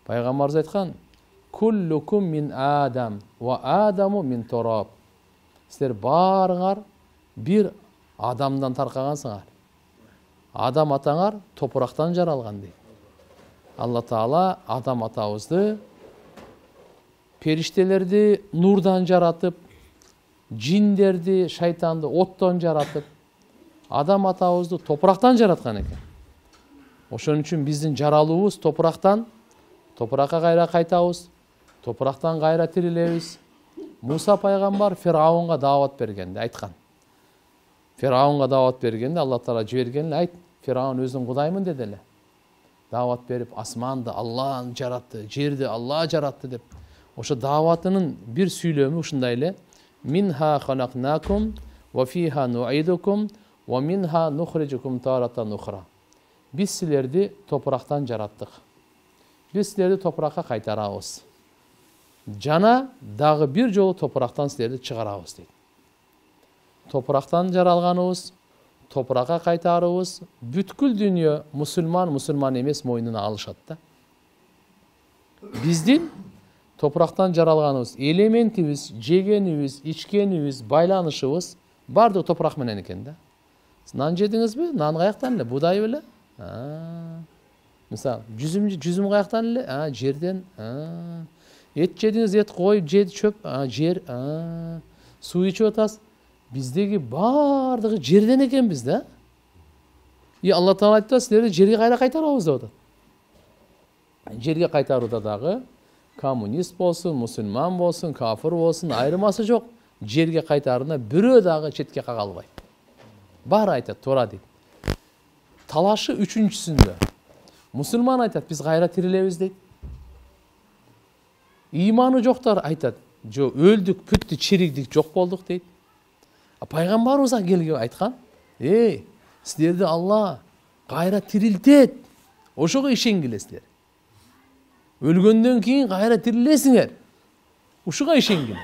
Пайгамбарыбыз айткан: "Куллукум мин Адам ва Адаму мин тураб." Силер баарыңар бир Адамдан таркагансыңар. Адам атаңар топурактан жаралган дейт. Алла Таала Адам атабызды периштелерди нурдан жаратып, жиндерди, шайтанды оттон жаратып, Адам атабызды топурактан жараткан экен. Ошон үчүн биздин жаралуубуз топурактан, топуракка кайра кайтабыз, топурактан кайра тирилебиз. Муса пайгамбар Фираунга даават бергенде айткан. Фираунга даават бергенде Алла Таала жиберген эле: "Айт, Фираун өзүң Кудаймын" деди эле. Даават берип, асманды Алла жаратты, жерди Алла жаратты деп. Ошо дааватынын бир сүйлөмү ушундай эле: "Минха халакнакум ва фиха нуидукум ва минха нухриджукум таратан ухра." Биз силерди топурактан жараттык. Биз силерди топуракка кайтарабыз. Жана дагы бир жолу топурактан силерди чыгарабыз дейт. Топурактан жаралганыбыз, топуракка кайтарыбыз бүткүл дүйнө мусулман эмес мойнуна алышат да. Биздин топурактан жаралганыбыз, элементибиз, жегенибиз, ичкенибиз, байланышыбыз бардыгы топурак менен экен да. Нан жедиңизби? Нан каяктан эле? Будай беле? Мисалы, жүзүм каяктан эле? Жерден. Эт жедиңиз, эт коюп жеди, чөп, жер. Суу ичип атасыз. Биздеги бардыгы жерден экенбиз да. Алла Таала айтты, силерди жерге кайра кайтарабыз деп атат. Жерге кайтарууда дагы коммунист болсун, мусулман болсун, кафир болсун, айырмасы жок. Жерге кайтарууна бирөө дагы четке кагалбайт. Баары айтат, туура дейт. Талашы үчүнчүсүндө мусулман айтат, биз кайра тирилебиз дейт. Иманы жоктор айтат, жок, өлдүк, бүттү, чиригдик, жок болдук дейт. Пайгамбарыбыз келип айткан: силерди Алла кайра тирилтет. Ошого ишенгиле. Өлгөндөн кийин кайра тирилесиңер. Ушуга ишенгиле.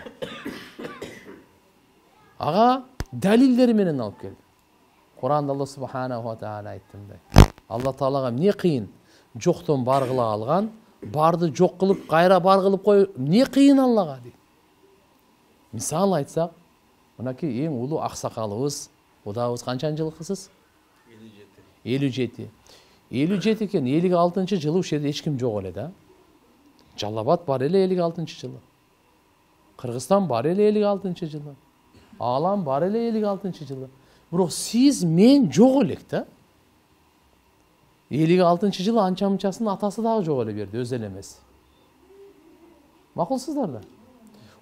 Ага далилдери менен алып келди. Куранда Алла субханаху ва тааля айткандай: Алла Таалага эмне кыйын? Жоктон бар кыла алган, барды жок кылып, кайра бар кылып кой, эмне кыйын Аллага дейт. Мисал айтсак, мынакей эң улуу аксакалыбыз, Кудабыз канчанчы жылкысыз? 57. 57 экен, 56-жылы ушул жерде эч ким жок эле да. Жалал-Абад бар эле 56-жылы. Кыргызстан бар эле 56-жылы. Алам бар эле 56-жылы. Бирок сиз, мен жок элек да. 56-жылы анча-мынчасынын атасы дагы жок эле берди, өзү эле эмес. Макулсуздар да.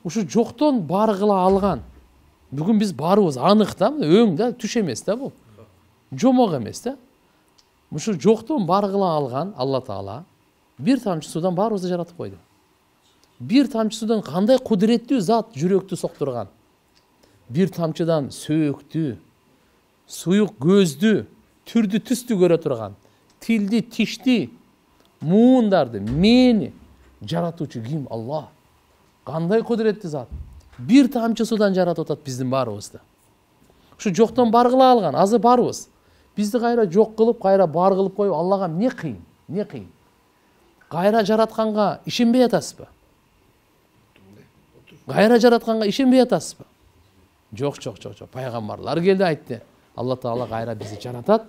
Ушу жоктон бар кыла алган. Бүгүн биз барыбыз анык да, өң да, түш эмес да бул. Жомок эмес да. Ушу жоктон бар кыла алган Алла Таала бир тамчы судан баарыбызды жаратып койду. Бир тамчы судан кандай кудуреттүү зат жүрөктү соктурган. Бир тамчыдан сөөктү, суюк көздү, түрдү түстү көрө турган, тилди, тишти, муундарды, мени жаратуучу ким? Алла. Кандай кудуреттүү зат. Бир тамчы судан жаратып атат биздин баарыбызды. Ушу жоктон бар кыла алган, азыр барбыз. Бизди кайра жок кылып, кайра бар кылып коюп, Аллага эмне кыйын? Эмне кыйын? Кайра жаратканга ишенбей атасызбы? Кайра жаратканга ишенбей атасызбы? Жок. Пайгамбарлар келди, айтты. Алла Таала кайра бизди жаратат.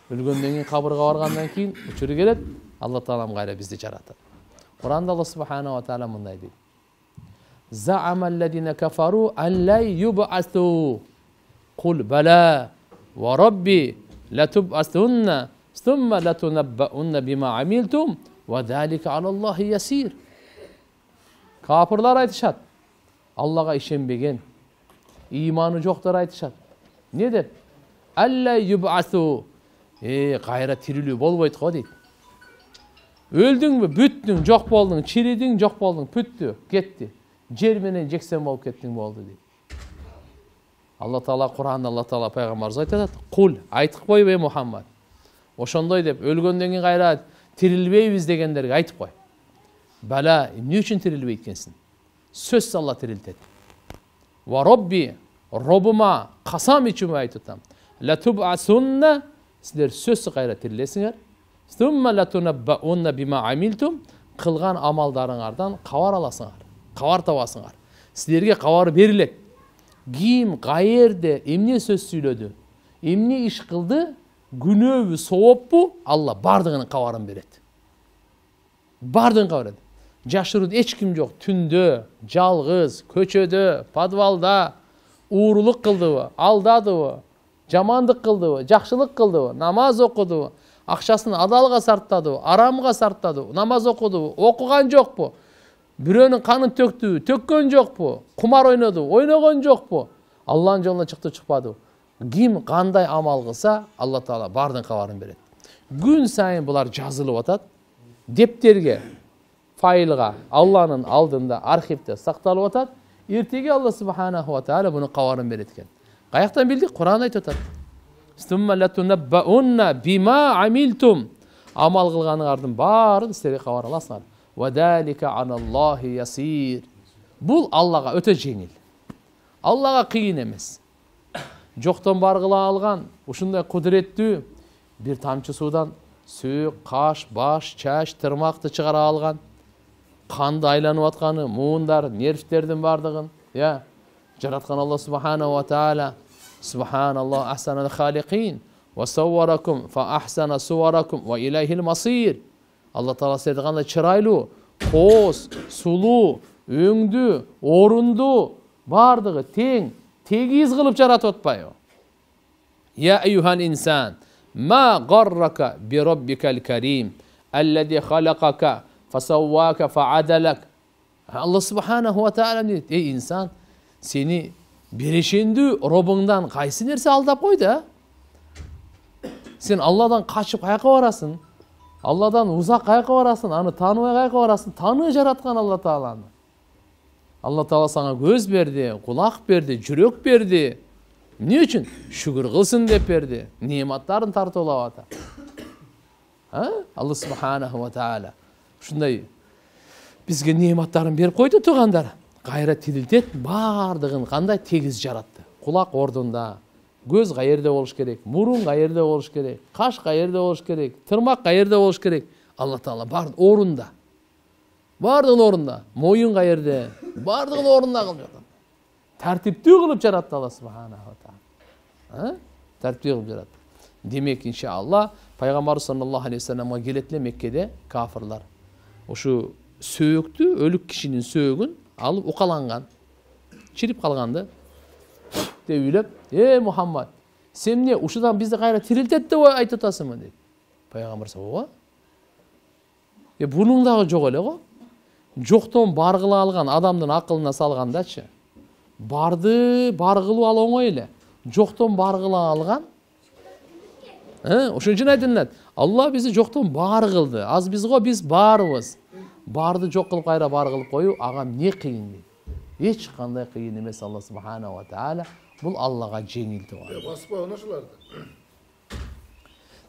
Өлгөндөн кийин, кабырга баргандан кийин учуру келет, Алла Таалам кайра бизди жаратат. Куранда Алла субханаху ва тааля мындай дейт: Za'amalladina kafaru an la yub'athu. Qul bala wa rabbi latub'athunna thumma latunabba'unna bima amiltum wa dhalika 'ala Allahi yasir. Kafirlar aytышат. Allah'a işenbegen, imanı joklar aytышат. Ne dep? Alla yub'athu. Kayra tirilүү bolboyt go deyt. Öldüңбү, бүттүң, жок болдуң, чиридиң, жок болдуң, бүттү, кетти. Жер менен жексен болуп кеттиң болду дейт. Алла Таала Куранда Алла Таала пайгамбарыбыз айтат: "Кул, айтып койбой Мухаммад. Ошондой деп өлгөндөн кийин кайра тирилбейбиз дегендерге айтып кой. Бала, эмне үчүн тирилбейт экенсиң? Сөзсүз Алла тирилтет. Ва Робби, Робума касам ичип айтып атам. Ла туб'асунна, силер сөзсүз кайра тирилесиңер. Сумма ла тунаbba'unna бима амилтум, кылган амалдарыңардан кабар аласыңар, кабар табасыңар. Силерге кабар берилет. Ким каерде эмне сөз сүйлөдү, эмне иш кылды, күнөөбү, сооппу, Алла бардыгынын кабарын берет. Бардыгын кабар берет. Жашырууда эч ким жок. Түндө, жалгыз, көчөдө, подвалда уурулук кылдыбы, алдадыбы, жамандык кылдыбы, жакшылык кылдыбы, намаз окудубу, акчасын адалга сарптадыбы, арамга сарптадыбы, намаз окудубу, окуган жокпу, бирөөнүн канын төктүбү, төккөн жокпу, кумар ойнодубу, ойногон жокпу, Алланын жолуна чыкты, чыкпадыбы. Ким кандай амал кылса, Алла Таала бардын кабарын берет. Күн сайын булар жазылып атат. Дептерге, файлга, Алланын алдында, архивде сакталып атат. Эртеге Алла Субханаху ва Таала буну кабарын берет экен. Каяктан билдик? Кур'ан айтып атат. Сумма латунаббаунна бима амилтум. Амал кылганыңардын баарын силерге кабар аласыңар. Ва далика аналлахи ясир. Бул Аллага өтө жеңил. Аллага кыйын эмес. Жоктон бар кыла алган, ушундай кудуреттүү бир тамчы суудан сөөк, каш, баш, чач, тырмакты чыгара алган, канды айланып атканы, муундар, нервтердин бардыгын, жараткан Алла Субханаху ва Таала. Субханаллах ахсанал халикин ва савваракум фа ахсана суваракум ва илайхил масир. Алла Таала силерди кандай чырайлуу, кооз, сулуу, өңдүү, орунду, бардыгы тең, тегиз кылып жаратып атпайбы? Я айюхан инсан, ма гаррака би раббикал карим, аллади халакака фасаввака фаадалак. Алла Субханаху ва Таала дейт: ey инсан, сени берешендүү робуңдан кайсы нерсе алдап койду? Сен Алладан качып каяка барасың? Алладан узак каяка барасың? Аны тааныбай каяка барасың? Таны жараткан Алла Тааланы. Алла Таала сага көз берди, кулак берди, жүрөк берди. Эмне үчүн? Шүгүр кылсын деп берди. Неаматтарын тартуулап атат. Алла Субханаху ва Таала ушундай бизге неаматтарын берип койду туугандар. Кайра тирилтет, бардыгын кандай тегиз жаратты. Кулак ордунда, көз каерде болуш керек, мурун каерде болуш керек, каш каерде болуш керек, тырмак каерде болуш керек. Алла Таала бардыгын орунда. Бардыгын орунда. Моюн каерде, бардыгын орунда кылып жатат. Тартиптүү кылып жаратты Алла Субханаху ва Таала. Тартиптүү кылып жаратты. Демек, иншалла, пайгамбар саллаллаху алейхи ва салламга келет эле Меккеде кафирлар. Ушу сөөктү, өлүк кишинин сөөгүн алып укаланган, чирип калганды деп үйлөп: Мухаммад, сен эмне ушудан бизди кайра тирилтет деп айтып атасыңбы дейт. Пайгамбар ооба. Бунун дагы жок эле го. Жоктон бар кыла алган адамдын акылына салгандачы. Барды бар кылып ал оңой эле. Жоктон бар кыла алган. Ошон үчүн айтылат: Алла бизди жоктон бар кылды. Аз биз го, биз барбыз. Барды жок кылып кайра бар кылып коюу ага эмне кыйын дейт. Эч кандай кыйын эмес. Алла Субханаху ва Таала бул Аллага жеңил туган. Баспай ошоларды.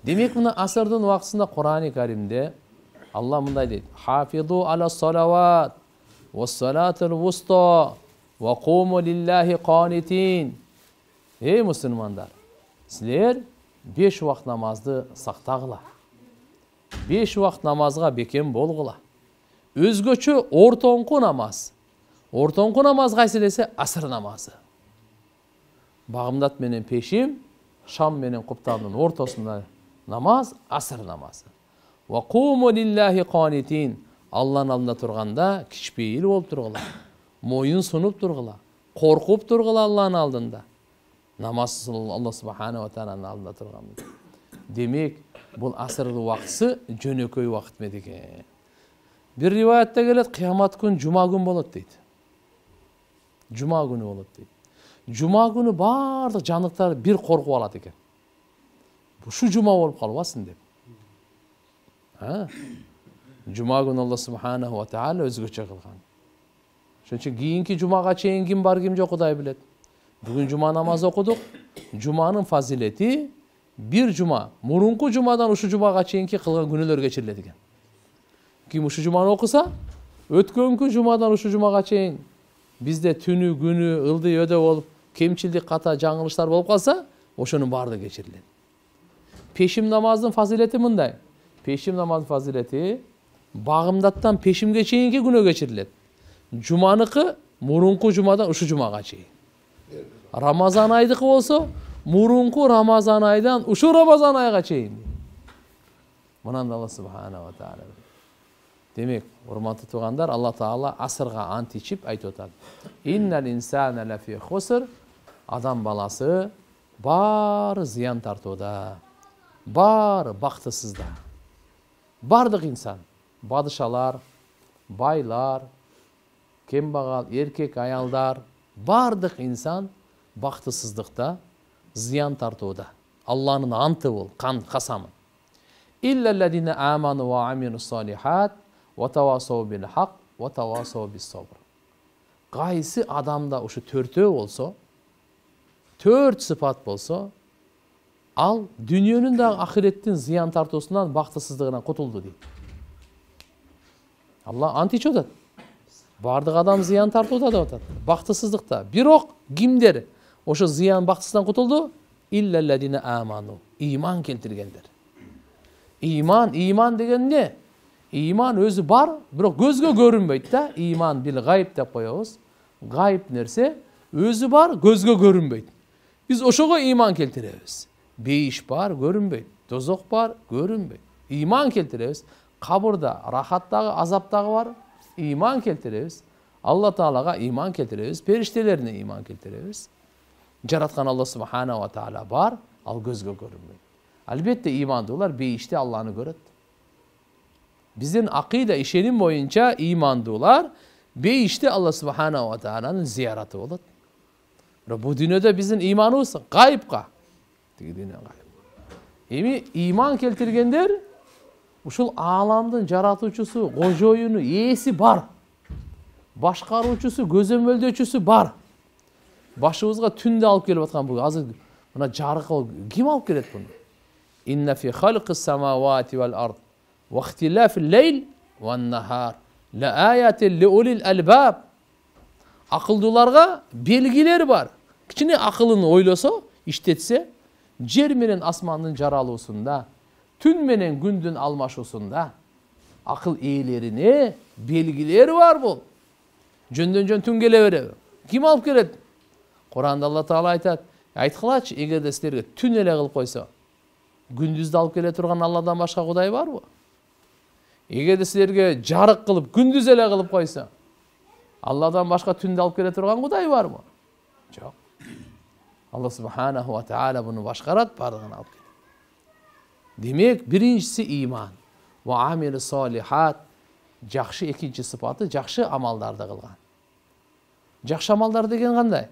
Демек, мына асырдын убактысында Кур'ани Каримде Алла мындай дейт: Хафизу аля салават ва салатул вуста ва куму лиллахи канитин. Эй мусулмандар, силер 5 убакыт намазды сактагыла. 5 убакыт намазга бекем болгула. Өзгөчө ортоңку намаз. Ортоңку намаз кайсы десе асыр намазы. Багымдат менен пешим, шам менен куптандын ортосунда намаз асыр намазы. Ва куму лиллахи канитин. Алланын алдында турганда кичпейил болуп тургула. Моюн сунуп тургула. Коркуп тургула Алланын алдында. Намаз Алла Субханаху ва Тааланын алдында турганда. Демек, бул асыр убактысы жөнөкөй убакыт эмес экен. Bir rivayette gelet, kıyamet gün cuma gün bolot deydi. Cuma günü bolot deydi. Cuma günü bardıq canlıklar bir korku alat eken. Bu şu cuma olup kalbasın deyip. Cuma günü Allah Subhanahu wa Taala özgöçe kılgan. Şunun için kiyinki cumaga çeyin kim bar kim jok Kuday bilet. Bugün cuma namazı okuduk. Cuma'nın fazileti bir cuma, murunku cumadan uşu cumaga çeyinki kılgan günüler geçiriledi eken. Kim uşu cumаны okusa, ötkönкү cumadan uşu cumaga çeyin bizde tünü, günü, ıldı, öde olup, kemçildik, kata, жаңылыштар болуп kalsa, oşonun bardı geçirilen. Peşim namazın fazileti mınday. Peşim namazın fazileti, Багымдаттан пешимге чейинки күнөө кечирилет. Жуманыкы мурунку жумадан ушу жумага чейин. Рамазан айдыкы болсо мурунку Рамазан айдан ушу Рамазан айга чейин. Мынан Алла субханаху ва тааля. Демек, урматтуу туугандар, Алла Таала асырга ант ичип айтып атат. Иннал инсана лафи хуср. Адам баласы баары зыян тартууда. Баары бактысызда. Бардык инсан, бадышалар, байлар, кембагал, эркек, аялдар, бардык инсан бактысыздыкта, зыян тартууда. Алланын анты бул, касамы. Иллаллазина аману ва амилу салихат ва тавасау бил хак ва тавасау бис сабр. Кайсы адамда ушу төртөө болсо, төрт сыпат болсо, ал дүниөнүн да ахиреттин зыян тартуусунан, бактысыздыгынан кутулду дейт. Алла ант ичип атат. Бардык адам зыян тартууда деп атат. Бактысыздыкта. Бирок кимдер ошо зыян бактысынан кутулду? Иллаллазина аману. Иман келтиргендер. Иман деген не? Иман өзү бар, бирок көзгө көрүнбөйт да. Иман бил гайып деп коебуз. Гайып нерсе өзү бар, көзгө көрүнбөйт. Биз ошого иман келтиребиз. Бейиш бар, көрүнбөйт. Дозок бар, көрүнбөйт. Иман келтиребиз. Кабырда, рахаттагы, азаптагы бар, иман келтиребиз. Алла Таалага иман келтиребиз. Периштелерине иман келтиребиз. Жараткан Алла субханаху ва тааля бар, ал көзгө көрүнбөйт. Албетте имандуулар бейиште Алланы көрөт. Биздин акыйда ишеним боюнча имандуулар бейиште Алла субханаху ва тааланын зияраты болот. Бу дүйнөдө биздин иманыбыз гайыпка. Тиги дүйнө гайып. Эми иман келтиргендер ушул ааламдын жаратуучусу, кожоюну, ээси бар. Башкаруучусу, көзөмөлдөөчүсү бар. Башыбызга түндө алып келип аткан бул азыр мына жарык ким алып келет буну? Инна фи халқис самавати вал ард ва ихтилафил лейл ван нахар ла аятин ли улил албаб. Акылдууларга белгилер бар. Кичине акылын ойлосо, иштетсе, жер менен асмандын жаралуусунда, түн менен күндүн алмашуусунда акыл ээлерине белгилер бар бул. Жөндөн жөн түн келе береби? Ким алып келет? Куранда Алла Таала айтат, айткылачы, эгерде силерге түн эле кылып койсо, күндүздү алып келе турган Алладан башка Кудай барбы? Эгерде силерге жарык кылып, күндүз эле кылып койсо, Алладан башка түндү алып келе турган Кудай барбы? Жок. Алла субханаху ва тааля буну башкарат, бардыгын алып келет. Демек, биринчиси иман. Ва амилу салихат. Жакшы экинчи сыпаты, жакшы амалдарды кылган. Жакшы амалдар деген кандай?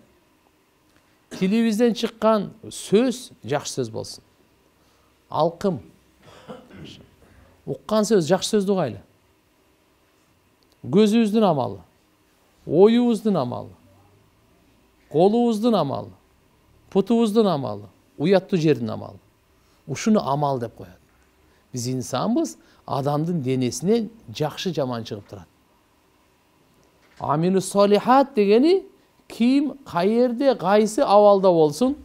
Тилибизден чыккан сөз жакшы сөз болсун. Алкым. Уккан сөз жакшы сөздү угайлы. Көзүбүздүн амалы, оюбуздун амалы, колубуздун амалы, путубуздун амалы, уяттуу жердин амалы. Ушуну амал деп коет. Биз инсанбыз, адамдын денесинен жакшы жаман чыгып турат. Амилу салихат дегени ким, кайерде, кайсы абалда болсун,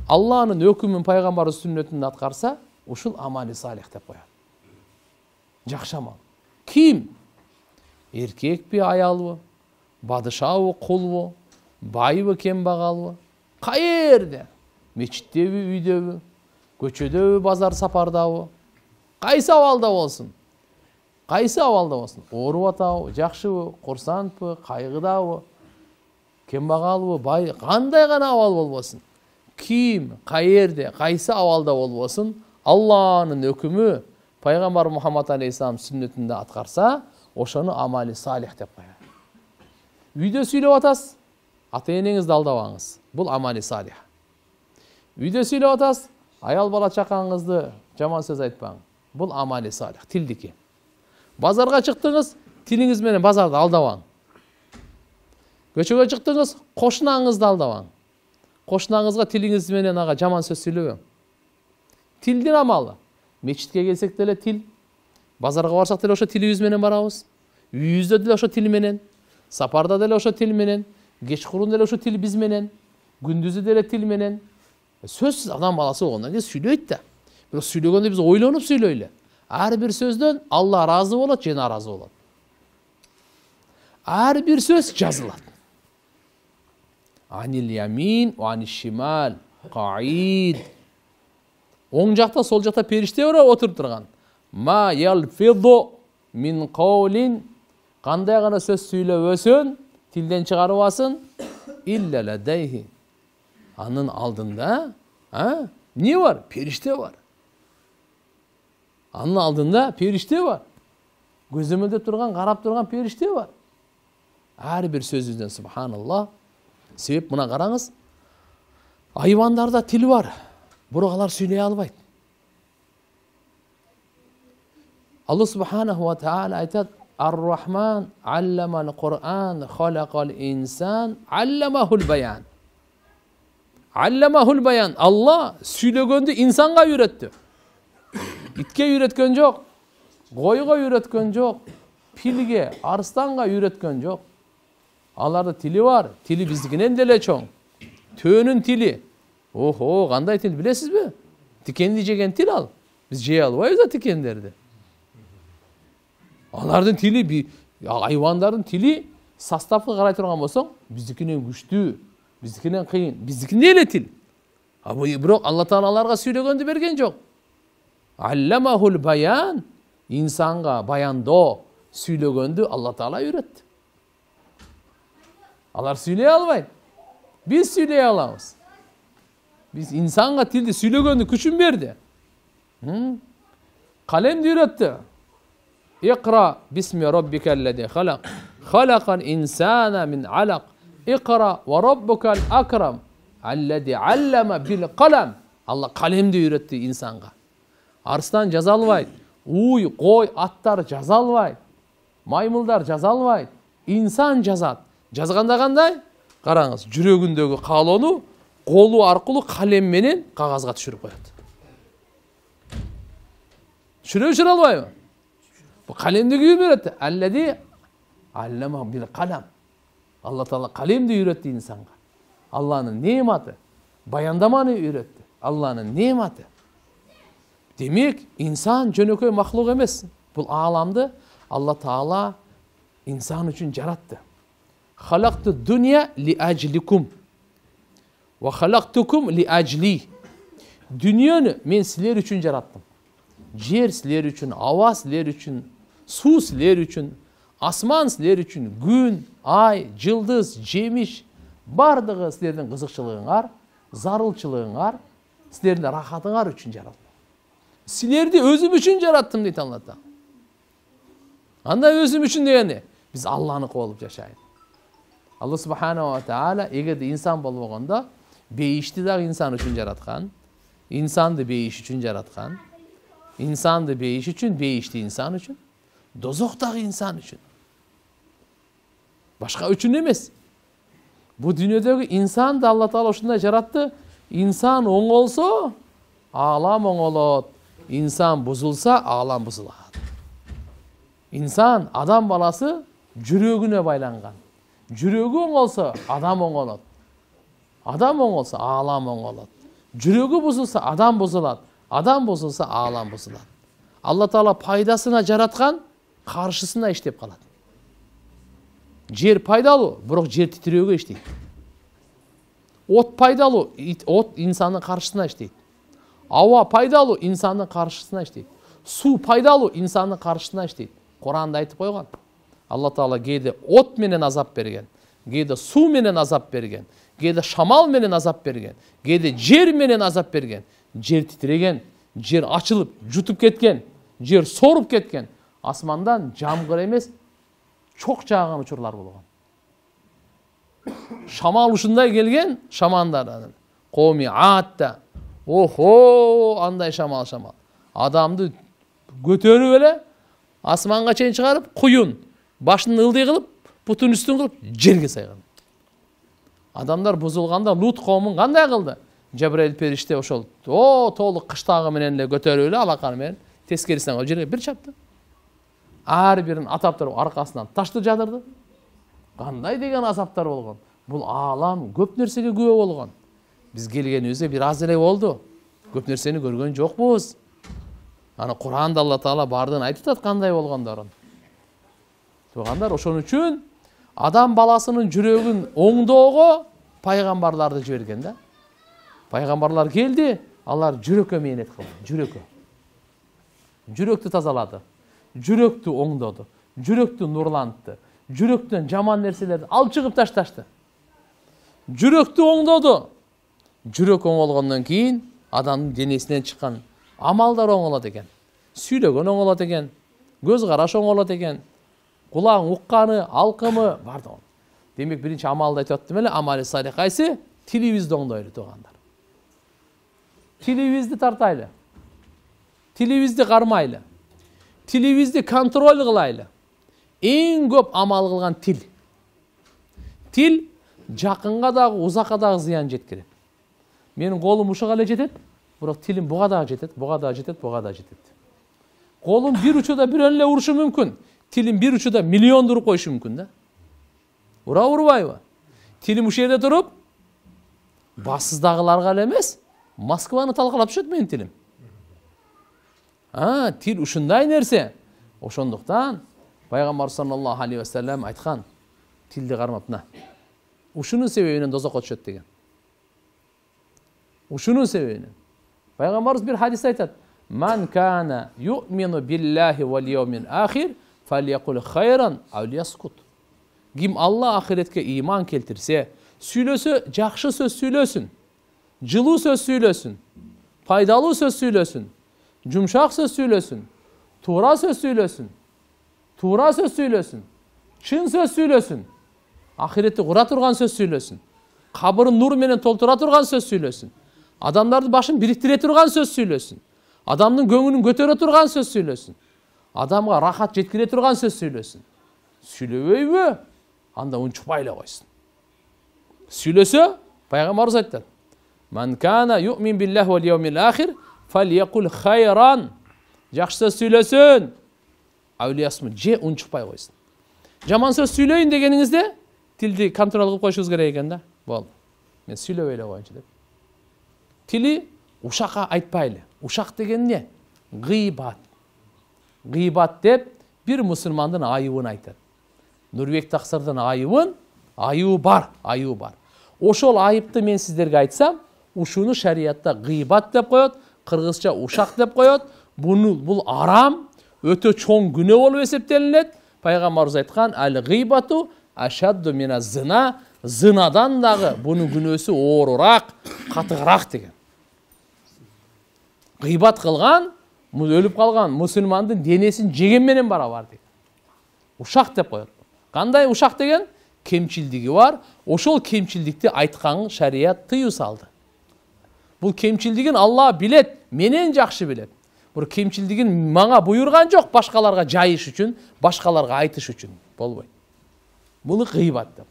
Алланын өкүмүн, пайгамбардын сүннөтүн аткарса, ушул амали салих деп коет. Жакшы амал. Ким? Эркекпи, аялбы, бадышабы, кулбу, байбы, кембагалбы, кайерде? Мечиттеби, үйдөбү, көчөдөбү, базар сапардабы, кайсы абалда болсун? Кайсы абалда болсун? Ооруп атабы, жакшыбы, курсантпы, кайгыдабы, кембагалбы, бай, кандай гана абал болбосун? Ким, кайерде, кайсы абалда болбосун, Алланын өкүмү, пайгамбар Мухаммад алейхиссалам сүннөтүндө аткарса, ошону амали салих деп коет. Үйдө сүйлөп атасыз, ата-энеңизди алдабаңыз. Бул амали салих. Үйдө сүйлөп атасыз, аял бала чакаңызды жаман сөз айтпаң. Бул амали салих, тилдики. Базарга чыктыңыз, тилиңиз менен базарды алдабаң. Көчөгө чыктыңыз, кошунаңызды алдабаң. Кошунаңызга тилиңиз менен ага жаман сөз сүйлөбөң. Тилдин амалы. Мечитке келсек деле тил, базарга барсак деле ошо тилибиз менен барабыз. Үйүбүздө деле ошо тил менен, сапарда деле ошо тил менен, кечкурун деле ошо тил биз менен, күндүзү деле тил менен. Сөзсүз адам баласы болгондон кийин сүйлөйт да. Бирок сүйлөгөндө биз ойлонуп сүйлөйлү. Ар бир сөздөн Алла разы болот же наразы болот. Ар бир сөз жазылат. Анил ямин ва аниш шимал qaid. Оң жақта, сол жақта періште бар отырып тұрған. Ма ялфизу мин қаулин. Қандай ғана сөз сөйлеп өсін, тілден шығарып алсын, илля ладайхи. Анын алдында, не бар? Періште бар. Анын алдында періште бар. Көзімде тұрған, қарап тұрған періште бар. Әр бір сөзіңізден субханалла. Себеп мына қараңыз. Айвандарда тіл бар. Бұрық алар сөйлей албайды. Алла субханаху ва таала айтады: Ар-Рахман алламал Qur'an халақал инсан алламахул баян. Алламахул баян. Алла сөйлегенді инсанға үйретті. Итке үйреткен жоқ, қойға үйреткен жоқ, пилге, арыстанға үйреткен жоқ. Аларда тілі бар. Тілі біздікінен деле чоң. Төнін тілі. Охо, қандай тіл білесіз бе? Тикенді жеген тіл ал. Біз жей албайбыз да тикендерді. Алардың тілі, айвандардың тілі составқа қарай тұрған болсаң, біздікінен күшті, біздікінен қиын, біздікінен еле тіл. Бірақ Алла Тағалаларға сөйлегенді берген жоқ. Алламахул баян, инсанға баяндо сөйлегенді Алла Тағала үйретті. Алар сөйлей албайды. Biz söyley alamız. Biz insanga tilde söylegönü küçün berdi. Kalem de üretti. İkra bismi rabbikellezi halak. Halakal insana min alak. İkra ve rabbukal akram. Allezi allama bil kalam. Allah kalem de üretti insanga. Arslan жазалбайт. Uy, qoy, attar жазалбайт. Maymılдар жазалбайт. İnsan жазат. Жазғанда қандай? Қараңыз, жүрегіндегі қалону қолу арқылы қалем менен қағазға түшіріп қояды. Түшіре албай ма? Бұл қалемді күйіп береді. Әлләди аллама бил қалам. Алла Тағала қалемді үйретті инсанға. Алланың нематы, баяндаманы үйретті. Алланың нематы. Демек, инсан жөнөкөй мақлуқ емес. Бұл аламды Алла Тағала инсан үшін жаратты. Халакту дуния ли ажликум. Ва халактукум ли ажли. Дүниені мен сілер үшін жараттым. Жер сілер үшін, ауа сілер үшін, су сілер үшін, асман сілер үшін, күн, ай, жылдыз, жеміш, бардығы сілердің қызықшылығыңар, зарылшылығыңар, сілердің рахатыңар үшін жараттым. Сілерді өзім үшін жараттым дейді Алла Тағала. Анда өзім үшін дегенде, біз Алланы қолып жашайық. Алла Субханаху ва Таала егерде инсан болғанда, бейішті дағы инсан үшін жаратқан, инсанды бейіш үшін жаратқан, инсанды бейіш үшін, бейішті инсан үшін, дозоқтағы инсан үшін. Башқа үшін емес. Бұл дүниедегі инсанды Алла Тағала ұшында жаратты. Инсан оң олса, алам оң олады. İnsan bozulsa ağlam bozulады. İnsan, adam balası жүрегіне байланған. Жүрегі оң olsa adam оң olады. Adam оң olsa ağlam оң olады. Жүрегі bozulsa adam bozulады. Adam bozulsa ağlam bozulады. Алла Тағала пайдасына жаратқан, қаршысына іштеп қалады. Жер пайдалы, бірақ жер титіреуге іштейді. От пайдалы, от инсанның қаршысына іштейді. Ауа пайдалы, инсанның қаршысына іштейді. Су пайдалы, инсанның қаршысына іштейді. Құранда айтып қойған. Алла Тағала кейде от менен азап берген, кейде су менен азап берген, кейде шамал менен азап берген, кейде жер менен азап берген. Жер титіреген, жер açılıp, жұтып кеткен, жер сорып кеткен. Асмандан жамғыр емес, çok жаған ұшырлар болған. Шамал ұшындай келген, шамандардан. Қоми атта. Охо, андай шамал. Адамды көтеріп еле, асманға чейін шығарып, құйын, башын ылдый қылып, бұтын үстін қылып, жерге сайған. Адамдар бұзылғанда Лут қауымын қандай қылды? Жабраил періште ошол, толық қыштағы менен көтеріп еле, алақаны менен, тескерісінен қылып, жерге бір чапты. Ар бірін атап тұрып, арқасынан ташты жадырды. Қандай деген азаптар болған. Бұл алам көп нәрсеге күбө болған. Biz gelgenimizde biraz ele oldu. Көп нәрсені көрген жоқпыз. Аны Кур'анда Алла Таала бардығын айтып атат кандай болгондорун. Туугандар, ошон үчүн адам баласынын жүрөгүн оңдоого пайгамбарларды жиберген да. Пайгамбарлар келди, алар жүрөккө мээнет кылды, жүрөккө. Жүрөктү тазалады, жүрөктү оңдоду, жүрөктү нурлантты, жүрөктөн жаман нерселерди алып чыгып ташташты. Жүрөктү оңдоду. Жүрөк оңолгондон кийин адамдын денесинен чыккан амалдар оңолот экен. Сүйлөгөн оңолот экен, көз караш оңолот экен, кулагың укканы, алкымы бардыгы. Демек биринчи амалды айтып аттым эле, амали салих кайсы? Тилибизди оңдойлу туугандар. Тилибизди тартайлы. Тилибизди кармайлы. Тилибизди контроль кылайлы. Эң көп амал кылган тил. Тил жакынга дагы, узакка дагы зыян жеткирет. Менин колум ушуга эле жетет, бирок тилим буга дагы жетет, буга дагы жетет, буга дагы жетет. Колум бир учуда бирөөнү эле урушу мүмкүн. Тилим бир учуда миллион уруп коюшу мүмкүн да. Ура урбайбы? Тилим ушул жерде туруп, бассыздагыларга эле эмес, Москваны талкалап түшөт менин тилим. Тил ушундай нерсе. Ошондуктан Пайгамбар саллаллаху алейхи ва саллям айткан, тилди кармап, ушунун себебинен дозокко түшөт деген. Ушунун себебинен. Пайгамбарыбыз бир хадис айтат: "Ман кана ю'мину биллахи вал йаумил ахир, фалякул хайран ау лияскут." Ким Алла ахиретке иман келтирсе, сүйлөсө жакшы сөз сүйлөсүн, жылуу сөз сүйлөсүн, пайдалуу сөз сүйлөсүн, жумшак сөз сүйлөсүн, туура сөз сүйлөсүн, чын сөз сүйлөсүн, ахиретти кура турган сөз сүйлөсүн, кабырын нур менен толтура турган сөз сүйлөсүн, адамдардын башын бириктире турган сөз сүйлөсүн, адамдын көңүлүн көтөрө турган сөз сүйлөсүн, адамга рахат жеткире турган сөз сүйлөсүн. Сүйлөбөйбү? Анда унчукпай эле койсун. Сүйлөсө, пайгамбарыбыз айтты: "Ман кана ю'мин биллахи вал йаумил ахир, фалякул хайран." Жакшы сөз сүйлөсүн. Аулиясмы же унчукпай койсун. Жаман сөз сүйлөйүн дегениңизде тилди контроль кылып коюшуңуз керек экен да. Болду. Мен сүйлөбөй эле коеюнчу деп. Тили ушакка айтпайлы. Ушак деген эмне? Гыйбат. Гыйбат деп бир мусулмандын айыбын айтат. Нурбек Таксырдын айыбы бар. Ошол айыпты мен сиздерге айтсам, ушуну шариятта гыйбат деп коет, кыргызча ушак деп коет. Бул арам, өтө чоң күнөө болуп эсептелинет. Пайгамбарыбыз айткан: "Ал-гыйбату ашадду мина зина." Зынадан дагы бунун күнөөсү оорураак, катыгыраак деген. Гыйбат кылган, өлүп калган мусулмандын денесин жеген менен барабар деген. Ушак деп коет. Кандай ушак деген? Кемчилдиги бар. Ошол кемчилдикти айткан шарият тыюу салды. Бул кемчилдигин Алла билет, менен жакшы билет. Бул кемчилдигин мага буйрган жок, башкаларга жайыш үчүн, башкаларга айтыш үчүн. Болбойт. Бул гыйбат деп.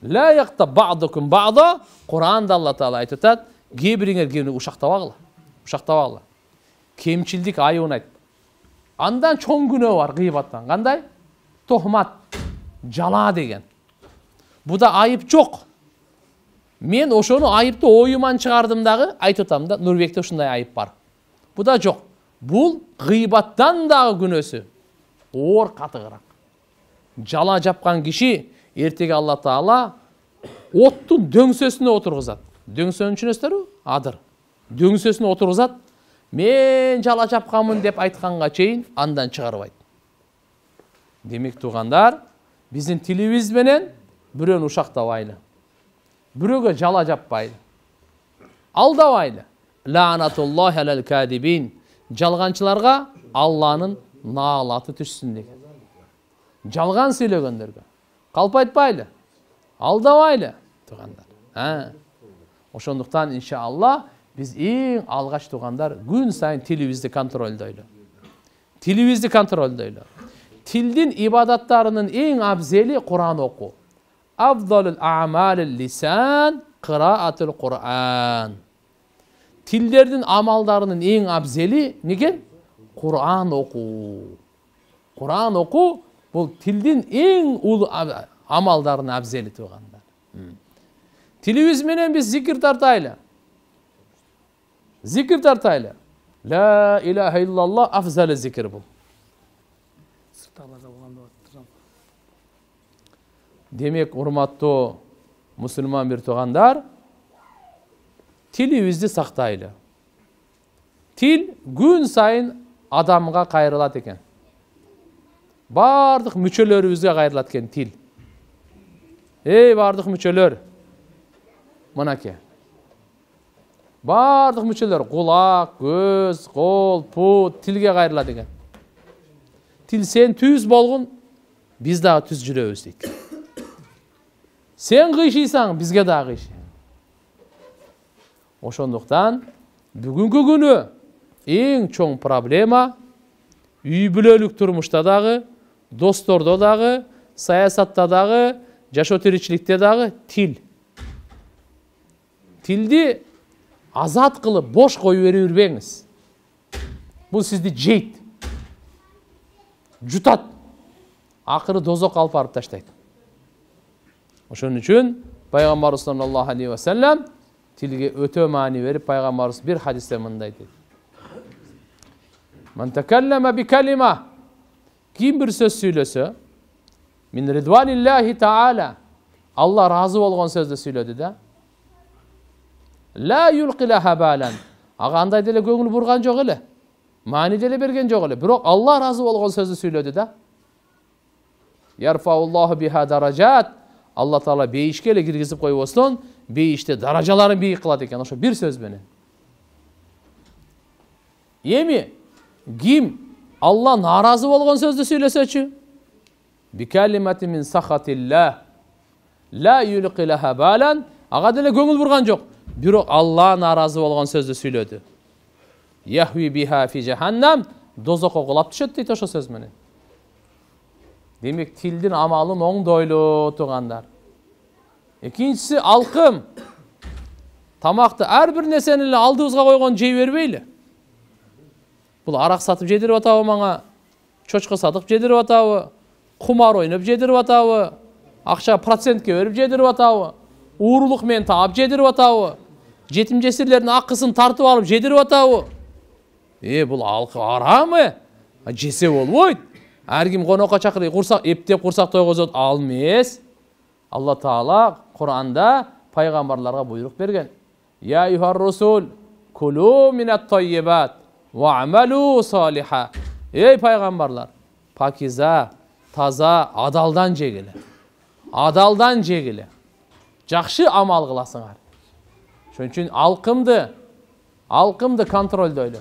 Ла якта ба'дукум ба'да, Кур'анда Алла Таала айтып атат, кээ-бириңер кээ-бириңерди ушактабагыла. Кемчилдик айыбын айт. Андан чоң күнөө бар гыйбаттан. Кандай? Тохмат, жала деген. Буда айып жок. Мен ошону айыпты оюман чыгардым дагы, айтып атам да, Нурбекте ушундай айып бар. Буда жок. Бул гыйбаттан дагы күнөөсү оор катыгыраак. Жала жапкан киши эртеге Алла Таала оттун дөңсөсүнө отургузат. Дөңсөнү түшүнөсүздарбы? Адыр. Дөңсөсүнө отургузат. Мен жала жапканмын деп айтканга чейин андан чыгарбайт. Демек туугандар, биздин тилибиз менен бирөөнү ушактабайлы. Бирөөгө жала жаппайлы. Алдабайлы. Лаанатуллахи алал кадибин. Жалганчыларга Алланын наалаты түшсүн деген. Жалган сүйлөгөндөргө калп айтпайлы. Алдабайлы туугандар. Ошондуктан иншалла биз эң алгач туугандар күн сайын тилибизди контролдойлу. Тилдин ибадаттарынын эң абзели Кур'ан окуу. Афдалул а'малил лисан кыраатул Кур'ан. Тилдердин амалдарынын эң абзели неге? Кур'ан окуу. Кур'ан окуу бул тилдин эң улуу амалдарынын абзели туугандар. Тилибиз менен биз зикир тартайлы. La ilahe illallah afzal zikir bu. Demek, urmattуу musulman bir tuğandar, tilibizdi sактайлы. Til gün sayın adamga kayrılat eken. Bardык müçölörübüzge kayrılat eken til. Ey bardыk müçölör. Mınake. Bardыk müçölör, kulak, göz, kol, put, tilge kayrılat eken. Til sen tüz bolgun, biz daha tüz jüröbüz deyt. Sen kıyşıysan, bizge daha kıyşı. Oşonduktan, bugünkü günü en çoğun problema, üy bülölük turmuşta dağı, dostorda dağı, sayasatta dağı, jaşo tirичиликте dağı til. Tildi azat kılıp boş koyu veri ürbeğiniz. Bu sizdi jeyt. Jutat. Akırı dozok alıp arıp taştaydı. Oşun üçün Peygamberimiz sallallahu aleyhi ve sellem tilge öte mani verip Peygamberimiz bir hadiste mınday dedi. Men tekelleme bi kelime, kim bir söz söylese min ridvanillahi taala, Allah razı olgan sözde söyledi de, la yulqilaha balan, ağa anday dele göңүл burgan jok ele, mani dele bergen jok ele, birok Allah razı olgan sözde söyledi de, yarfaullahu biha darajat, Allah Taala beyişke ele girgizip koyup olsun, beyişte darajaların beyik kılat eken, oşo bir söz menen. Yemi, kim Allah narazı bolgan sözde söyleseçi, bi kelimeti min sakhatillah, la yulqilaha balan, ağa dele göңүл burgan jok, birok Allah narazı bolgan sözde söyledi. Yahvi biha fi cehennem, dozokko kulap düşöt deyt oşo söz menen. Demek tildin amalın oңdoйлуу tuğandar. Ekinçisi alkım. Tamakta her bir neseni aldığımızga koygon jey berbeyle. Bul arak satıp jedirip atabı maňa, çoçka satıp jedirip atabı, kumar oynap jedirip atabı, akça prosentke berip jedirip atabı, uğurluk men taap jedirip atabı, jetim jesirlerin akıсын tartıp alıp jedirip atabı. Bul alkı aramı? Jese bolboyt. Her kim konokka çakırı kursak, eptep kursak toygozot almez. Allah Taala Kur'an'da peygamberlarga buyruk bergen. Ya eyyuhar rusul, kulu minat tayyibat ve amelu saliha. Ey peygamberlar, pakiza, taza, adaldan jegile. Adaldan jegile. Jakşı amal kılasыңар. Şoň üçin alkımdı kontrolдөйлө.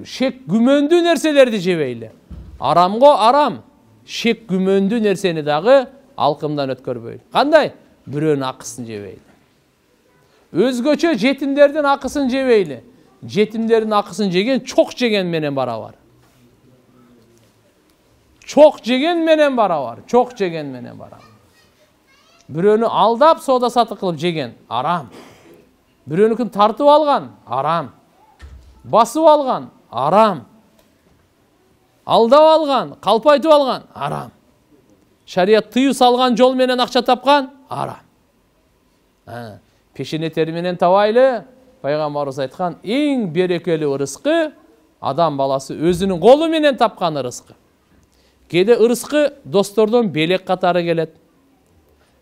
Şek gümöndü nerselerdi jebeyle. Aramgo aram, şek gümöndü nerseni dağı alkımdan ötkörбөйлү. Kanday? Biröөнүn akıсын jebeyli. Özgöçö jetimlerden akıсын jebeyli. Jetimlerin akıсын jegen çok jegen menen barabar. Çok jegen menen barabar. Çok jegen menen barabar. Biröөнү aldap soda satık kılıp jegen aram. Biröөнүkün tartıp algan aram. Basıp algan aram. Aldap algan, kalpaytып algan aram. Şariat tıyı salgan jol menen akça tapkan aram. Peşine terminen tawaylı Peygamberimiz aytkan en berekeli rızkı adam balası özünün kolu menen tapkan rızkı. Kede rızkı dostordan belek katары gelet.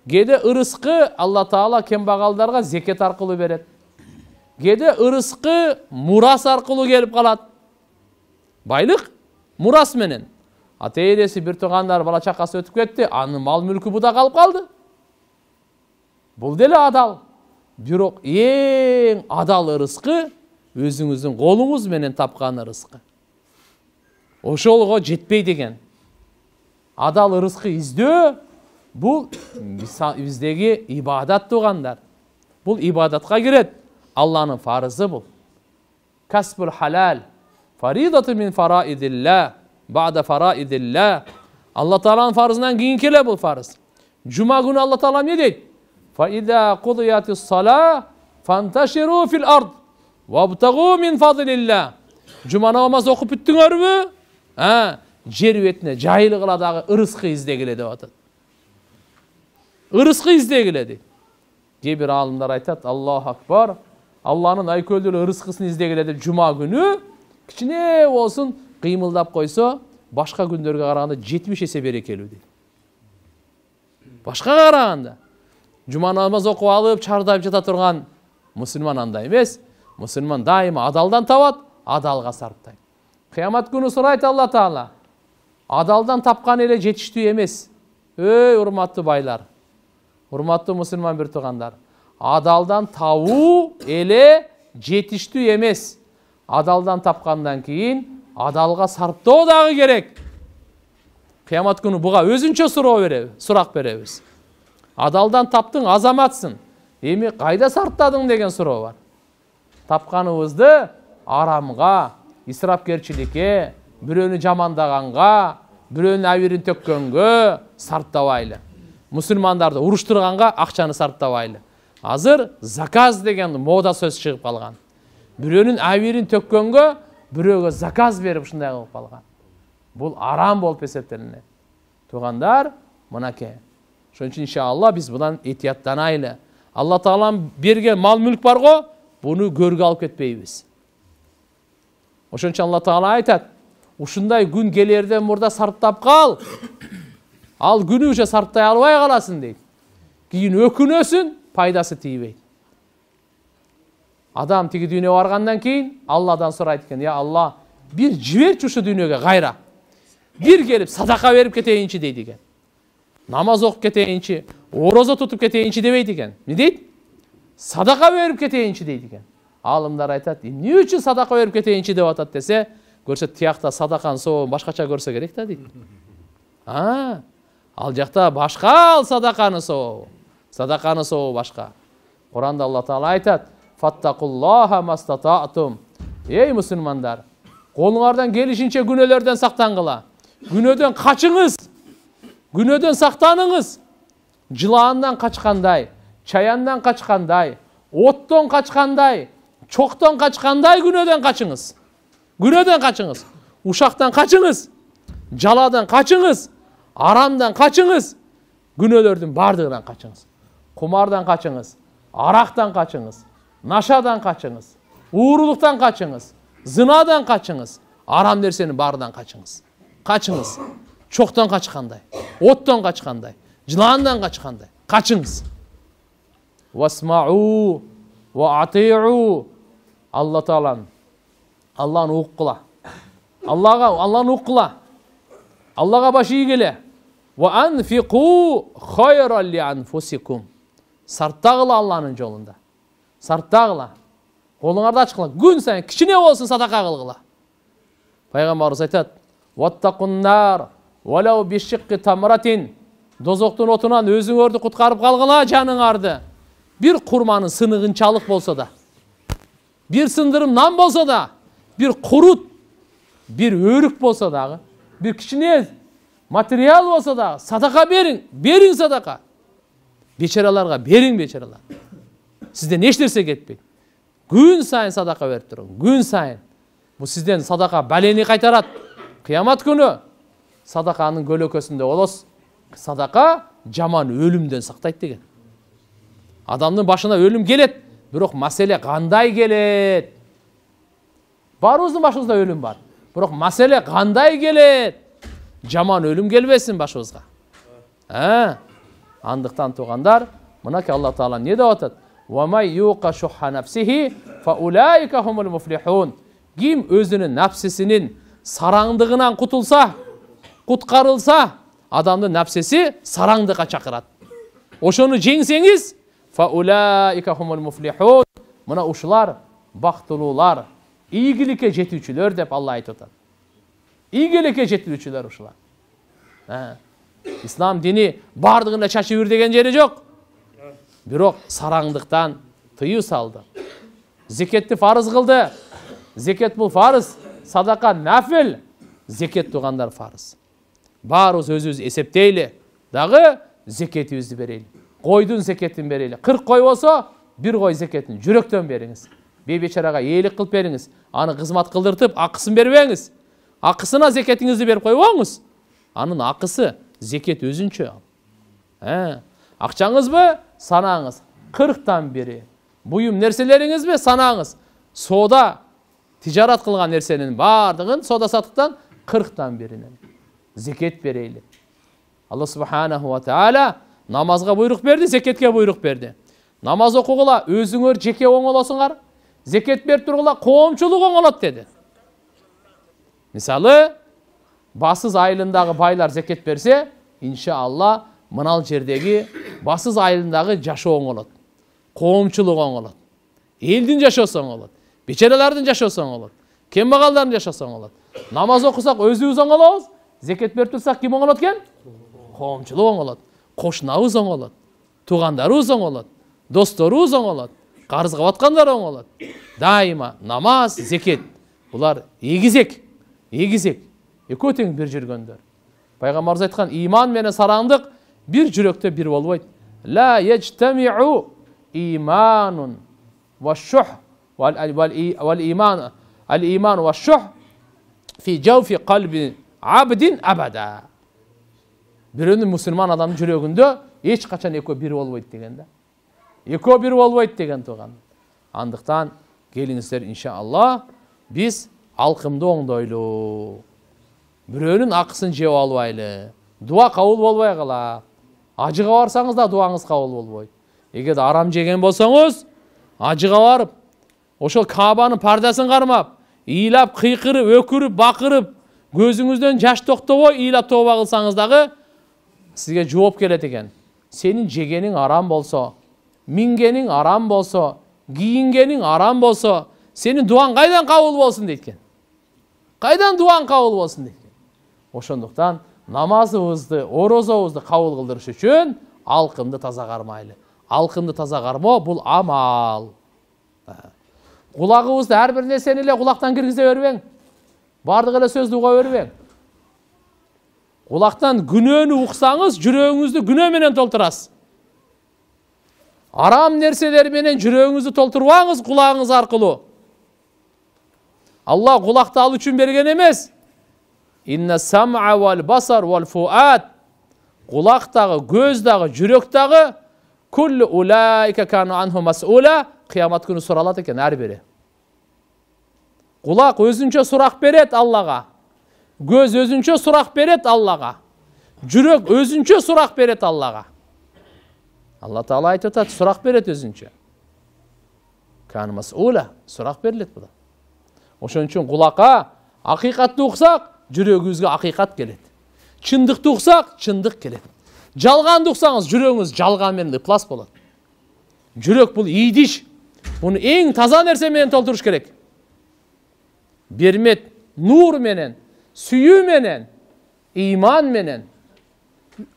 Kede rızkı Allah Taala kembagaldarga zeket arkылуу beret. Kede rızkı muras arkылуу gelip kalat. Baylık muras menen. Ata-enesi bir tuğandar bala çakası ötüp ketти, anın mal mülkü buda kalıp kaldı. Bul dele adal. Birok en adal rızkı özüңүздүн kolunuz menen tapkan rızkı. Oşolgo jetpey degen. Adal rızkı izdөө bul bizdegi ibadat tuğandar. Bul ibadatka giret. Allah'ın farzı bul. Kasbul halal. Faridatı min faraidillah. Ba'da faraidillah. Allah Taala'nın farzından keyin kele bu farz. Cuma günü Allah Taala ne deydi? Fa iza qudiyatis salah fantashiru fil ard wabtagu min fadlillah. Cuma namazı okup bittiňerbi? Jer betine jayılgıladagı rızkı izdegile dep atat. Rızkı izdegile deydi. Bir alimler aytat, Allahu akbar. Алланын айкөлдүү ырыскысын издегеле деп жума күнү кичине болсун кыймылдап койсо, башка күндөргө караганда 70 эсе берекелүү дейт. Башкага караганда жума намаз окуп алып, чардайып жата турган мусулман андай эмес. Мусулман дайыма адалдан табат, адалга сарптайт. Кыямат күнү сурайт Алла Таала. Адалдан тапкан эле жетиштүү эмес. Эй, урматтуу байлар, урматтуу мусулман бир туугандар. Адалдан табуу эле жетиштүү эмес. Адалдан тапкандан кийин адалга сарптоо дагы керек. Кыямат күнү буга өзүнчө сурак беребиз. Адалдан таптың, азаматсың. Эми кайда сарптадың деген суроо бар. Тапканыбызды арамга, исрапкерчиликке, бирөөнү жамандаганга, бирөөнүн абирин төккөнгө сарптабайлы. Мусулмандарды уруштурганга акчаны сарптабайлы. Азыр заказ деген мода сөз чыгып калган. Бирөөнүн абирин төккөнгө бирөөгө заказ берип ушундай кылып калган. Бул арам болуп эсептелинет. Туугандар, мынакей. Ошон үчүн иншалла биз будан этияттанайлы. Алла Таалам берген мал мүлк бар го, буну көргө алып кетпейбиз. Ошон үчүн Алла Таала айтат: ушундай күн келерден мурда сарптап кал. Ал күнү уже сарптай албай каласың дейт. Кийин өкүнөсүн, пайдасы тийбейт. Адам тиги дүйнөгө баргандан кийин Алладан сурайт экен: "Я Алла, бир жиберчи ушу дүйнөгө кайра. Бир келип садака берип кетейинчи" дейт экен. Намаз окуп кетейинчи, орозо тутуп кетейинчи дебейт экен. Не дейт? Садака берип кетейинчи дейт экен. Алымдар айтат: "Эмне үчүн садака берип кетейинчи деп атат" десе, көрсө тиякта садаканын сообун башкача көрсө керек да дейт. Ал жакта башка ал садаканын сообу. Садаканын сообу башка. Куранда Алла Таала айтат: "Фаттакуллаха мастататум". Эй мусулмандар, колуңардан келишинче күнөөлөрдөн сактангыла. Күнөөдөн качыңыз. Күнөөдөн сактаныңыз. Жылаандан качкандай, чаяндан качкандай, оттон качкандай, чоктон качкандай күнөөдөн качыңыз. Күнөөдөн качыңыз. Ушактан качыңыз. Жаладан качыңыз. Арамдан качыңыз. Күнөөлөрдүн бардыгынан качыңыз. Кумардан качыңыз. Арактан качыңыз. Нашадан качыңыз. Уурулуктан качыңыз. Зынадан качыңыз. Арам нерсенин баарынан качыңыз. Качыңыз. Чоктон качкандай, оттон качкандай, жылаандан качкандай качыңыз. Васмау ва атиу. Алла Таалан Алланы уккула. Алланы уккула. Аллага баш ийгиле. Ва анфику хайран ли анфусикум. Сарптагыла Алланын жолунда. Сарптагыла. Колуңарды ачкыла. Күн сайын кичине болсун садака кылгыла. Пайгамбарыбыз айтат: "Ваттакуннар валау бишикки тамратин". Дозоктун отунан өзүңөрдү куткарып калгыла жаныңарды. Бир курманын сыныгын чалык болсо да, бир сындырым нан болсо да, бир курут, бир өрүк болсо дагы, бир кичине материал болсо да садака бериң садака. Бечараларга бериң бечаралар. Сизден эч нерсе кетпейт. Күн сайын садака берип туруң, күн сайын. Бу сизден садака балени кайтарат. Кыямат күнү садаканын көлөкөсүндө болосуз. Садака жаман өлүмдөн сактайт деген. Адамдын башына өлүм келет, бирок маселе кандай келет? Баарыбыздын башыбызда өлүм бар. Бирок маселе кандай келет? Жаман өлүм келбесин башыбызга. Андыктан туугандар, мынакей Алла Таала не деп атат? "Ва май юка шуха нафсихи фа улайка хумул муфлихун". Ким өзүнүн нафсисинин сараңдыгынан кутулса, куткарылса, адамдын нафсиси сараңдыкка чакырат. Ошону жеңсеңиз, фа улайка хумул муфлихун. Мына ушулар бактылуулар, ийгиликке жетүүчүлөр деп Алла айтып атат. Ийгиликке жетүүчүлөр ушулар. Ислам дини бардыгына чачып бир деген жери жок. Бирок сараңдыктан тыюу салды. Зекетти фарыз кылды. Зекет бул фарыз, садака нафил, зекет туугандар фарыз. Баарыбыз өзүбүз эсептейли, дагы зекетибизди берейли. Койдун зекетин берейли. 40 кой болсо, бир кой зекетин жүрөктөн бериңиз. Бейбечарага ээлик кылып бериңиз. Аны кызмат кылдыртып, акысын бербеңиз. Акысына зекетиңизди берип койбоңуз. Анын акысы зекет өзүнчө. Акчаңызбы? Санаңыз. 40тан бири, Буюм нерселериңизби санаңыз. Сода тижарат кылган нерсенин бардыгын сода сатыктан 40тан биринен зекет берейли. Алла субханаху ва таала намазга буйрук берди, зекетке буйрук берди. Намаз окугула өзүңөр жеке оңолосуңар, зекет берип тургула коомчулук оңолот деди. Мисалы, басыз айылындагы байлар зекет берсе, иншалла мынал жердеги басыз айылындагы жашоо оңолот. Коомчулук оңолот. Элдин жашоосу оңолот. Бечерелердин жашоосу оңолот. Кембагалдардын жашоосу оңолот. Намаз окусак өзүбүз оңолобуз, зекет берип турсак ким оңолот экен? Коомчулук оңолот. Кошунабыз оңолот. Туугандарыбыз оңолот. Досторубуз оңолот. Карызга баткандар оңолот. Дайыма намаз, зекет. Булар эгизек. Экөө тең бир жүргөндөр. Пайгамбарыбыз айткан иман менен сараңдык бир жүрөктө бир болбойт. Ла яжтамиу иманун ва шух вал иман ва шух фи жауфи қалби абдин абада. Бирөөнүн мусулман адамдын жүрөгүндө эч качан экөө бир болбойт деген да. Экөө бир болбойт деген туган. Андыктан келиңиздер иншалла биз алкымды оңдойлу. Бирөөнүн акысын жеп албайлы. Дуа кабыл болбой калат. Ажыга барсаңыз да дуаңыз кабыл болбойт. Эгер арам жеген болсоңуз, ажыга барып, ошол Кабанын пардасын кармап, ыйлап, кыйкырып, өкүрүп, бакырып, көзүңүздөн жаш токтобой ыйлап тооба кылсаңыз дагы сизге жооп келет экен. Сенин жегениң арам болсо, мингениң арам болсо, кийингениң арам болсо, сенин дуаң кайдан кабыл болсун дейт экен. Кайдан дуаң кабыл болсун дейт экен. Ошондуктан намазыбызды, орозобузду кабыл кылдырыш үчүн алкымды таза кармайлы. Алкымды таза кармоо бул амал. Кулагыбызды ар бир нерсени эле кулактан киргизе бербең. Бардык эле сөздү уга бербең. Кулактан күнөөнү уксаңыз, жүрөгүңүздү күнөө менен толтурасыз. Арам нерселер менен жүрөгүңүздү толтурбаңыз кулагыңыз аркылуу. Алла кулакты ал үчүн берген эмес. Инна сам'a вал басар вал фуат. Кулак дагы, көз дагы, жүрөк дагы куллу улайка кану анху мас'ула. Кыямат күнү суралат экен ар бири. Кулак өзүнчө сурак берет Аллага. Көз өзүнчө сурак берет Аллага. Жүрөк өзүнчө сурак берет Аллага. Алла Таала айтып атат, сурак берет өзүнчө. Кану мас'ула, сурак берилет буда. Ошон үчүн кулакка акыйкатты уксак, жүрөгүбүзгө акыйкат келет. Чындыкты уксак, чындык келет. Жалганды уксаңыз, жүрөгүңүз жалган менен ыплас болот. Жүрөк бул ийдиш. Буну эң таза нерсе менен толтуруш керек. Бермет нур менен, сүйүү менен, иман менен,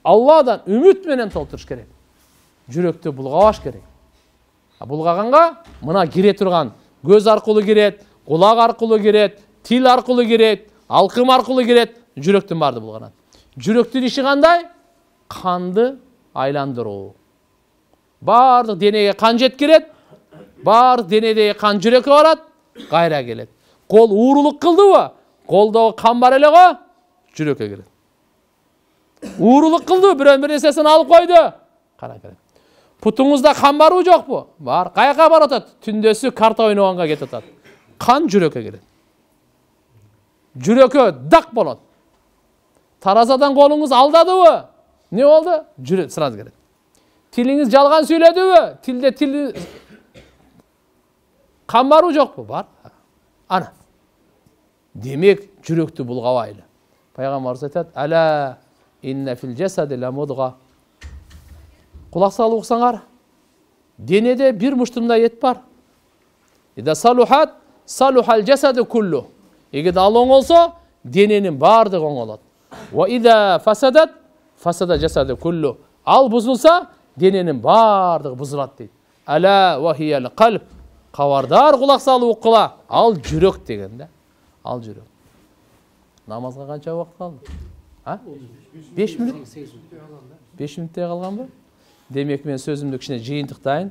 Алладан үмүт менен толтуруш керек. Жүрөктү булгабаш керек. Булгаганга мына кире турган көз аркылуу кирет, кулак аркылуу кирет, тил аркылуу кирет, алкым аркылуу кирет, жүрөктүн барды булганат. Жүрөктүн иши кандай? Канды айландыруу. Бардык денеге кан жеткирет, бардык денедеги кан жүрөккө барат, кайра келет. Кол уурулук кылдыбы? Колдогу кан бар эле го, жүрөккө келет. Уурулук кылды, бирөө бир нерсесин алып койду, кара келет. Путуңузда кан барбы жокпу? Бар. Каяка барып атат? Түндөсү карта ойногонго кетип атат. Кан жүрөккө келет. Жүрөккө дак болот. Таразадан колуңуз алдадыбы? Не болду? Жүрөк сразу келет. Тилиңиз жалган сүйлөдүбү? Тилде тил кан барбы жокпу? Бар. Ана. Демек, жүрөктү булгабайлы. Пайгамбарыбыз айтат: "Ала инна фил жасади ламудга." Кулак салып уксаңар, денеде бир муштумдай эт бар. Ида салухат, салухал жасаду куллу. Эгер ал оңолсо, дененин бардыгы оңолот. Ва ида фасадат, фасада жасаду куллу. Ал бузулса, дененин бардыгы бузулат дейт. Ала ва хиял калб. Кабардар кулак салып уккыла. Ал жүрөк деген да. Ал жүрөк. Намазга канча убакыт калды? 5 мүнөт? 5 мүнөттөй калганбы? Демек мен сөзүмдү кичине жыйынтыктайын.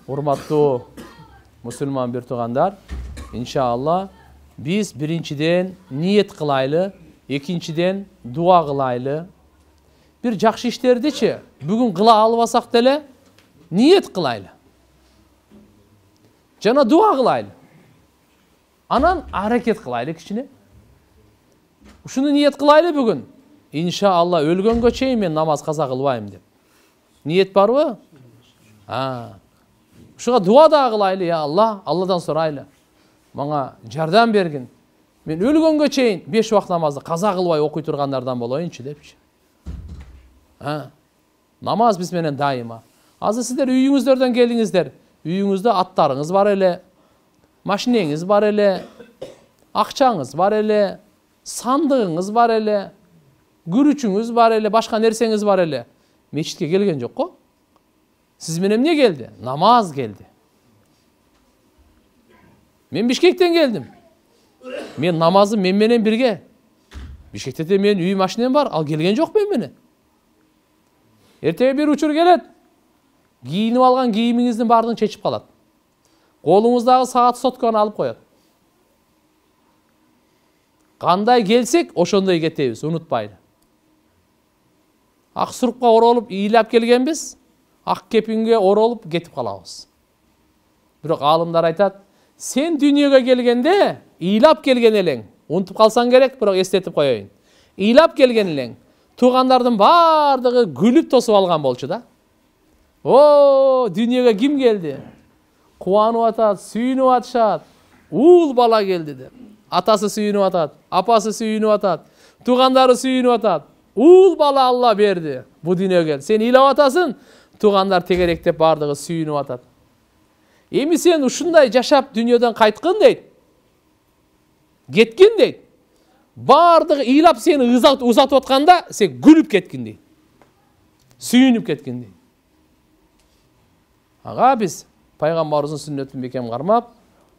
Урматтуу мусулман бир туугандар, иншалла биз биринчиден ниет кылайлы, экинчиден дуа кылайлы. Бир жакшы иштердичи бүгүн кыла албасак деле ниет кылайлы. жана дуа кылайлы. Анан аракет кылайлы кичине. Ушуну ниет кылайлы бүгүн. Иншалла өлгөнгө чейин мен намаз каза кылбайм деп. Ниет барбы? Ушуга дуа да кылайлы, я Алла, Алладан сурайлы. Мага жардам бергин. Мен өлгөнгө чейин 5 убакыт намазды каза кылбай окуй тургандардан болоюнчу депчи. Намаз биз менен дайыма. Азыр сиздер үйүңүздөрдөн келиңиздер. Үйүңүздө аттарыңыз бар эле, машинеңиз бар эле, акчаңыз бар эле, сандыгыңыз бар эле, күрүчүңүз бар эле, башка нерсеңиз бар эле. Мечитке келген жок го. Сиз менен эмне келди? Намаз келди. Мен Бишкектен келдим. Мен намазым мен менен бирге. Бишкекте менин үй машинем бар, ал келген жок мен менен. Эртеге бир учур келет. Кийинип алган кийимиңиздин баардыгын чечип калат. Колуңуздагы саат сотканы алып коет. Кандай келсек, ошондой кетебиз, унутпайлы. Ак сурупка оролуп, ыйлап келгенбиз, ак кепинге оролуп кетип калабыз. Бирок аалымдар айтат, сен дүйнөгө келгенде ыйлап келген элең. Унутуп калсаң керек, бирок эстетип коеюн. Ыйлап келген элең. Туугандардын баардыгы күлүп тосуп алган болчу да. О, дүйнөгө ким келди? Кубанып атат, сүйүнүп атышат. Уул бала келди деп. Атасы сүйүнүп атат, апасы сүйүнүп атат, туугандары сүйүнүп атат. Уул бала Алла берди. Бу дүйнөгө кел. Сен ыйлап атасың, туугандар тегеректеп баардыгы сүйүнүп атат. Эми сен ушундай жашап дүйнөдөн кайткын дейт. Кеткин дейт. Баардыгы ыйлап сени узатып атканда сен күлүп кеткин дейт. Сүйүнүп кеткин дейт. Ага биз пайгамбарыбыздын сүннөтүн бекем кармап,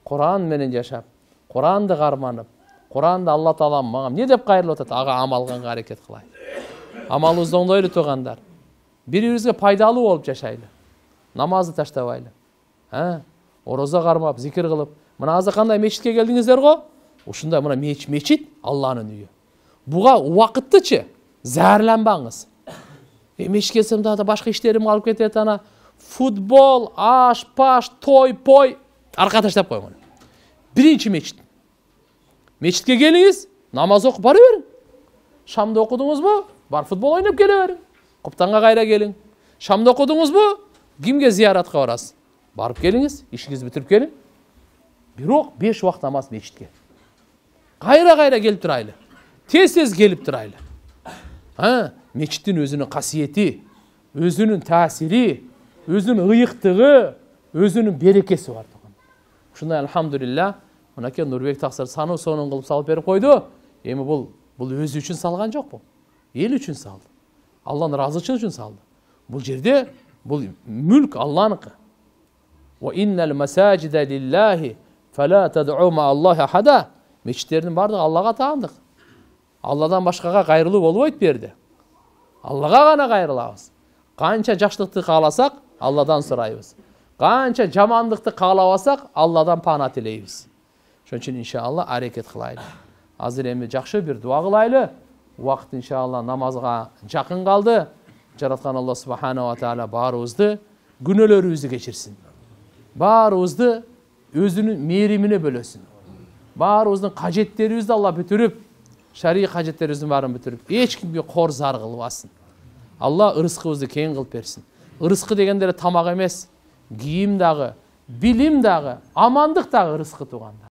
Куран менен жашап, Куранды карманып, Куранды Алла Таала мага эмне деп кайрылып атат? Ага амал кылганга аракет кылайлы. Амалыбызды оңдойлу туугандар. Бири-бирибизге пайдалуу болуп жашайлы. Намазды таштабайлы. Орозо кармап, зикир кылып. Мына азыр кандай мечитке келдиңиздер го? Ушундай мына мечит Алланын үйү. Буга убакыттычы зарланбаңыз. Мечитке келсем да башка иштерим калып кетет, ана футбол, аш, паш, той, пой, арка таштап койгон. Биринчи мечит. Мечитке келиңиз, намаз окуп бара бериң. Шамды окудуңузбу? Бар футбол ойноп келе бериң. Куптанга кайра келиң. Шамды окудуңузбу? Кимге зияратка барасыз? Барып келиңиз, ишиңизди бүтүрүп келиң. Бирок 5 убакыт намаз мечитке. Кайра келип турайлы. Тез келип турайлы. Мечиттин өзүнүн касиети, өзүнүн таасири, өзүнүн ыйыктыгы, өзүнүн берекеси бар. Ушундай алхамдулилля, мынакей Нурбек таксыр сануу сонун кылып салып берип койду. Эми бул өзү үчүн салган жок бул. Эл үчүн салды. Алланын ыраазычылыгы үчүн салды. Бул жерде бул мүлк Алланыкы. Ва иннал масаджида лиллахи фала тад'у ма Аллахи ахада. Мечиттердин бардыгы Аллага таандык. Алладан башкага кайрылуу болбойт берди. Аллага гана кайрылабыз. Канча жакшылыкты кааласак, Алладан сурайбыз. Канча жамандыкты каалабасак, Алладан пана тилейбиз. Ошон үчүн иншалла аракет кылайлы. Азыр эми жакшы бир дуа кылайлы. Убакыт иншалла намазга жакын калды. Жараткан Алла субханаху ва таала баарыбызды күнөөлөрүбүздү кечирсин. Баарыбызды өзүнүн мээримине бөлөсүн. Баарыбыздын кажеттерибизди Алла бүтүрүп, шарий кажеттерибиздин баарын бүтүрүп, эч кимге кор зар кылбасын. Алла ырыскыбызды кең кылып берсин. Ырыскы дегендер тамак эмес, кийим дагы, билим дагы, амандык дагы ырыскы тууганда.